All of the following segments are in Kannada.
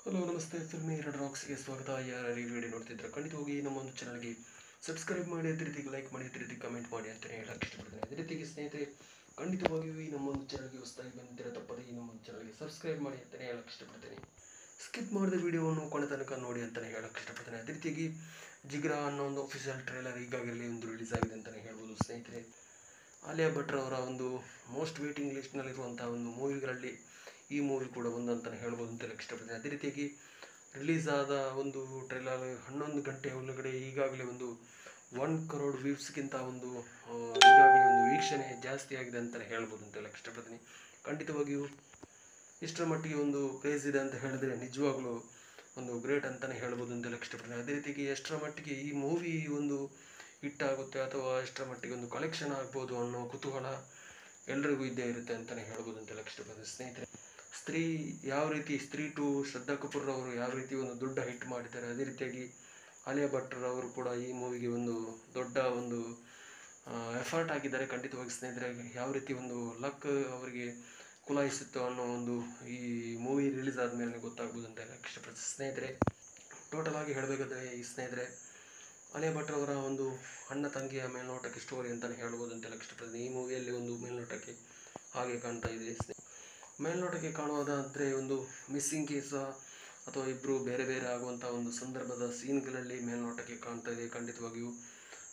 ಹಲೋ ನಮಸ್ತೆ, ಫಿಲ್ಮಿ ರೆಡ್ ರಾಕ್ಸ್ಗೆ ಸ್ವಾಗತ. ಯಾರು ಈ ವಿಡಿಯೋ ನೋಡ್ತಿದ್ರೆ ಖಂಡಿತವಾಗಿ ನಮ್ಮ ಒಂದು ಚಾನಲ್ಗೆ ಸಬ್ಸ್ಕ್ರೈಬ್ ಮಾಡಿ, ಅದೇ ರೀತಿ ಲೈಕ್ ಮಾಡಿ, ಅದೇ ರೀತಿ ಕಮೆಂಟ್ ಮಾಡಿ ಅಂತಲೇ ಹೇಳಕ್ಕೆ ಇಷ್ಟಪಡ್ತೇನೆ. ಅದೇ ರೀತಿಗೆ ಸ್ನೇಹಿತರೆ, ಖಂಡಿತವಾಗಿಯೂ ಈ ನಮ್ಮ ಒಂದು ಚಾನಲ್ಗೆ ಹೊಸದಾಗಿ ಬಂದಿರೋ ತಪ್ಪದೆ ಈ ನಮ್ಮ ಒಂದು ಚಾನಲ್ಗೆ ಸಬ್ಸ್ಕ್ರೈಬ್ ಮಾಡಿ ಅಂತಲೇ ಹೇಳಕ್ಕೆ ಇಷ್ಟಪಡ್ತೇನೆ. ಸ್ಕಿಪ್ ಮಾಡಿದ ವಿಡಿಯೋವನ್ನು ಕೊನೆ ತನಕ ನೋಡಿ ಅಂತಲೇ ಹೇಳಕ್ಕೆ ಇಷ್ಟಪಡ್ತೇನೆ. ಅದೇ ರೀತಿಯಾಗಿ ಜಿಗ್ರಾ ಅನ್ನೋ ಒಂದು ಅಫಿಷಿಯಲ್ ಟ್ರೇಲರ್ ಈಗಾಗಲೇ ಒಂದು ರಿಲೀಸ್ ಆಗಿದೆ ಅಂತಲೇ ಹೇಳ್ಬೋದು ಸ್ನೇಹಿತರೆ. ಆಲಿಯಾ ಭಟ್ರವರ ಒಂದು ಮೋಸ್ಟ್ ವೇಟಿಂಗ್ ಲಿಸ್ಟ್ನಲ್ಲಿರುವಂಥ ಒಂದು ಮೂವಿಗಳಲ್ಲಿ ಈ ಮೂವಿ ಕೂಡ ಒಂದು ಅಂತಲೇ ಹೇಳ್ಬೋದು ಅಂತ ಹೇಳಕ್ಕೆ ಇಷ್ಟಪಡ್ತೀನಿ. ಅದೇ ರೀತಿಯಾಗಿ ರಿಲೀಸ್ ಆದ ಒಂದು ಟ್ರೈಲರ್ 11 ಗಂಟೆ ಒಳಗಡೆ ಈಗಾಗಲೇ ಒಂದು 1 crore ವ್ಯೂಸ್ಗಿಂತ ಒಂದು ಈಗಾಗಲೇ ಒಂದು ವೀಕ್ಷಣೆ ಜಾಸ್ತಿ ಆಗಿದೆ ಅಂತಲೇ ಹೇಳ್ಬೋದು ಅಂತ ಹೇಳಕ್ಕೆ ಇಷ್ಟಪಡ್ತೀನಿ. ಖಂಡಿತವಾಗಿಯೂ ಇಷ್ಟರ ಮಟ್ಟಿಗೆ ಒಂದು ಕ್ರೇಜ್ ಇದೆ ಅಂತ ಹೇಳಿದ್ರೆ ನಿಜವಾಗ್ಲೂ ಒಂದು ಗ್ರೇಟ್ ಅಂತಲೇ ಹೇಳ್ಬೋದು ಅಂತ ಹೇಳಕ್ಕೆ ಇಷ್ಟಪಡ್ತೀನಿ. ಅದೇ ರೀತಿಯಾಗಿ ಎಷ್ಟರ ಮಟ್ಟಿಗೆ ಈ ಮೂವಿ ಒಂದು ಹಿಟ್ ಆಗುತ್ತೆ ಅಥವಾ ಎಷ್ಟರ ಮಟ್ಟಿಗೆ ಒಂದು ಕಲೆಕ್ಷನ್ ಆಗ್ಬೋದು ಅನ್ನೋ ಕುತೂಹಲ ಎಲ್ರಿಗೂ ಇದ್ದೇ ಇರುತ್ತೆ ಅಂತಲೇ ಹೇಳ್ಬೋದು ಅಂತ ಹೇಳಕ್ಕೆ ಇಷ್ಟಪಡ್ತೀನಿ. ಸ್ನೇಹಿತರೆ, ಯಾವ ರೀತಿ ಸ್ತ್ರೀ ಟು ಶ್ರದ್ಧಾ ಕಪೂರ್ ಅವರು ಯಾವ ರೀತಿ ಒಂದು ದೊಡ್ಡ ಹಿಟ್ ಮಾಡಿದ್ದಾರೆ, ಅದೇ ರೀತಿಯಾಗಿ ಆಲಿಯಾ ಭಟ್ ಅವರು ಕೂಡ ಈ ಮೂವಿಗೆ ಒಂದು ದೊಡ್ಡ ಒಂದು ಎಫರ್ಟ್ ಆಗಿದ್ದಾರೆ. ಖಂಡಿತವಾಗಿ ಸ್ನೇಹಿತರೆ, ಯಾವ ರೀತಿ ಒಂದು ಲಕ್ ಅವರಿಗೆ ಕುಲಾಯಿಸುತ್ತೋ ಅನ್ನೋ ಒಂದು ಈ ಮೂವಿ ರಿಲೀಸ್ ಆದಮೇಲೆ ಗೊತ್ತಾಗ್ಬೋದು ಅಂತ ಹೇಳಕ್ಕೆ ಇಷ್ಟಪಡ್ತೀನಿ. ಸ್ನೇಹಿತರೆ, ಟೋಟಲ್ ಆಗಿ ಹೇಳಬೇಕಾದ್ರೆ ಈ ಸ್ನೇಹಿತರೆ, ಆಲಿಯಾ ಭಟ್ ಅವರ ಒಂದು ಅಣ್ಣ ತಂಗಿಯ ಮೇಲ್ನೋಟಕ್ಕೆ ಸ್ಟೋರಿ ಅಂತಲೇ ಹೇಳ್ಬೋದು ಅಂತ ಹೇಳಕ್ಕೆ ಇಷ್ಟಪಡ್ತೀನಿ. ಈ ಮೂವಿಯಲ್ಲಿ ಒಂದು ಮೇಲ್ನೋಟಕ್ಕೆ ಹಾಗೆ ಕಾಣ್ತಾ ಇದೆ. ಮೇಲ್ನೋಟಕ್ಕೆ ಕಾಣುವುದಾದರೆ ಒಂದು ಮಿಸ್ಸಿಂಗ್ ಕೇಸ ಅಥವಾ ಇಬ್ಬರು ಬೇರೆ ಬೇರೆ ಆಗುವಂಥ ಒಂದು ಸಂದರ್ಭದ ಸೀನ್ಗಳಲ್ಲಿ ಮೇಲ್ನೋಟಕ್ಕೆ ಕಾಣ್ತಾ ಇದೆ. ಖಂಡಿತವಾಗಿಯೂ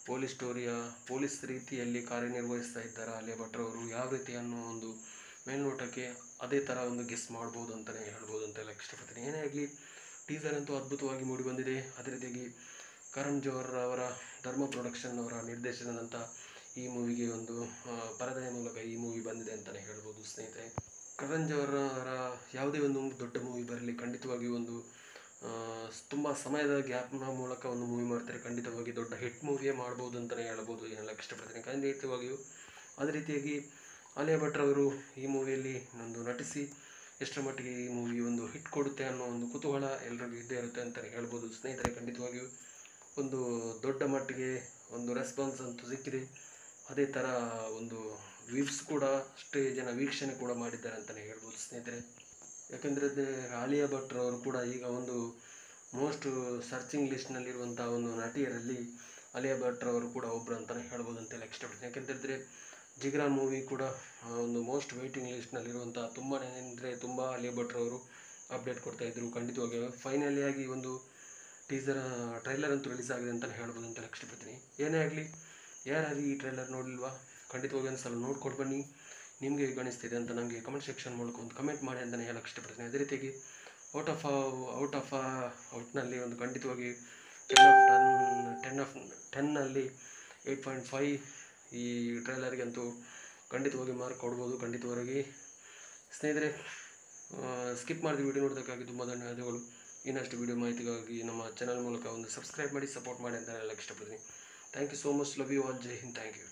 ಪೊಲೀಸ್ ರೀತಿಯಲ್ಲಿ ಕಾರ್ಯನಿರ್ವಹಿಸ್ತಾ ಇದ್ದಾರೆ ಆಲಿಯಾ ಭಟ್ ಅವರು. ಯಾವ ರೀತಿ ಅನ್ನೋ ಒಂದು ಮೇಲ್ನೋಟಕ್ಕೆ ಅದೇ ಥರ ಒಂದು ಗೆಸ್ ಮಾಡ್ಬೋದು ಅಂತಲೇ ಹೇಳ್ಬೋದು ಅಂತ ಹೇಳಕ್ಕೆ ಇಷ್ಟಪಡ್ತೀನಿ. ಏನೇ ಆಗಲಿ, ಟೀಸರ್ ಅಂತೂ ಅದ್ಭುತವಾಗಿ ಮೂಡಿಬಂದಿದೆ. ಅದೇ ರೀತಿಯಾಗಿ ಕರಣ್ ಜೋಹರ್ ಅವರ ಧರ್ಮ ಪ್ರೊಡಕ್ಷನ್ ಅವರ ನಿರ್ದೇಶನದಂಥ ಈ ಮೂವಿಗೆ ಒಂದು ಪರದೆಯ ಮೂಲಕ ಈ ಮೂವಿ ಬಂದಿದೆ ಅಂತಲೇ ಹೇಳ್ಬೋದು ಸ್ನೇಹಿತರೆ. ಕರಣ್ ಜೋಹರ್ ಅವರ ಯಾವುದೇ ಒಂದು ದೊಡ್ಡ ಮೂವಿ ಬರಲಿ, ಖಂಡಿತವಾಗಿಯೂ ಒಂದು ತುಂಬ ಸಮಯದ ಗ್ಯಾಪ್ನ ಮೂಲಕ ಒಂದು ಮೂವಿ ಮಾಡ್ತಾರೆ. ಖಂಡಿತವಾಗಿ ದೊಡ್ಡ ಹಿಟ್ ಮೂವಿಯೇ ಮಾಡ್ಬೋದು ಅಂತಲೇ ಹೇಳ್ಬೋದು, ಹೇಳಕ್ಕೆ ಇಷ್ಟಪಡ್ತೀನಿ. ಖಂಡಿತವಾಗಿಯೂ ಅದೇ ರೀತಿಯಾಗಿ ಆಲಿಯಾ ಭಟ್ ಅವರು ಈ ಮೂವಿಯಲ್ಲಿ ಒಂದು ನಟಿಸಿ ಎಷ್ಟರ ಮಟ್ಟಿಗೆ ಈ ಮೂವಿ ಒಂದು ಹಿಟ್ ಕೊಡುತ್ತೆ ಅನ್ನೋ ಒಂದು ಕುತೂಹಲ ಎಲ್ಲರಿಗೂ ಇದ್ದೇ ಇರುತ್ತೆ ಅಂತಲೇ ಹೇಳ್ಬೋದು ಸ್ನೇಹಿತರೆ. ಖಂಡಿತವಾಗಿಯೂ ಒಂದು ದೊಡ್ಡ ಮಟ್ಟಿಗೆ ಒಂದು ರೆಸ್ಪಾನ್ಸ್ ಅಂತೂ ಸಿಕ್ಕಿದೆ. ಅದೇ ಥರ ಒಂದು ವ್ಯೂಸ್ ಕೂಡ ಅಷ್ಟೇ ಜನ ವೀಕ್ಷಣೆ ಕೂಡ ಮಾಡಿದ್ದಾರೆ ಅಂತಲೇ ಹೇಳ್ಬೋದು ಸ್ನೇಹಿತರೆ. ಯಾಕೆಂದರೆ ಆಲಿಯಾ ಭಟ್ ಅವರು ಕೂಡ ಈಗ ಒಂದು ಮೋಸ್ಟ್ ಸರ್ಚಿಂಗ್ ಲಿಸ್ಟ್ನಲ್ಲಿರುವಂಥ ಒಂದು ನಟಿಯರಲ್ಲಿ ಆಲಿಯಾ ಭಟ್ ಅವರು ಕೂಡ ಒಬ್ಬರು ಅಂತಲೇ ಹೇಳ್ಬೋದು ಅಂತ ಹೇಳಕ್ಕೆ ಇಷ್ಟಪಡ್ತೀನಿ. ಯಾಕೆಂತಂದರೆ ಜಿಗ್ರಾ ಮೂವಿ ಕೂಡ ಒಂದು ಮೋಸ್ಟ್ ವೇಟಿಂಗ್ ಲಿಸ್ಟ್ನಲ್ಲಿರುವಂಥ ತುಂಬಾ ಅಂದರೆ ತುಂಬ ಆಲಿಯಾ ಭಟ್ ಅವರು ಅಪ್ಡೇಟ್ ಕೊಡ್ತಾಯಿದ್ರು. ಖಂಡಿತವಾಗಿ ಫೈನಲಿ ಆಗಿ ಒಂದು ಟ್ರೈಲರ್ ಅಂತೂ ರಿಲೀಸ್ ಆಗಿದೆ ಅಂತಲೇ ಹೇಳ್ಬೋದು ಅಂತ ಹೇಳಕ್ಕೆ ಇಷ್ಟಪಡ್ತೀನಿ. ಏನೇ ಆಗಲಿ, ಯಾರು ಈ ಟ್ರೈಲರ್ ನೋಡಲಿಲ್ವಾ, ಖಂಡಿತವಾಗಿ ಒಂದು ಸಲ ನೋಡ್ಕೊಂಡು ಬನ್ನಿ. ನಿಮಗೆ ಹೇಗೆ ಕಾಣಿಸ್ತಿದೆ ಅಂತ ನನಗೆ ಕಮೆಂಟ್ ಸೆಕ್ಷನ್ ಮೂಲಕ ಒಂದು ಕಮೆಂಟ್ ಮಾಡಿ ಅಂತಲೇ ಹೇಳಕ್ಕೆ ಇಷ್ಟಪಡ್ತೀನಿ. ಅದೇ ರೀತಿಯಾಗಿ ಔಟ್ನಲ್ಲಿ ಒಂದು ಖಂಡಿತವಾಗಿ 10/10ನಲ್ಲಿ 8.5 ಈ ಟ್ರೈಲರ್ಗೆ ಅಂತೂ ಖಂಡಿತವಾಗಿ ಮಾರ್ಕ್ ಕೊಡ್ಬೋದು. ಖಂಡಿತವಾಗಿ ಸ್ನೇಹಿತರೆ, ಸ್ಕಿಪ್ ಮಾಡಿದ ವಿಡಿಯೋ ನೋಡೋದಕ್ಕಾಗಿ ತುಂಬ ಧನ್ಯವಾದಗಳು. ಇನ್ನಷ್ಟು ವಿಡಿಯೋ ಮಾಹಿತಿಗಾಗಿ ನಮ್ಮ ಚಾನಲ್ ಮೂಲಕ ಒಂದು ಸಬ್ಸ್ಕ್ರೈಬ್ ಮಾಡಿ, ಸಪೋರ್ಟ್ ಮಾಡಿ ಅಂತ ಹೇಳಕ್ಕೆ ಇಷ್ಟಪಡ್ತೀನಿ. Thank you so much. Love you all. Jai Hind. Thank you.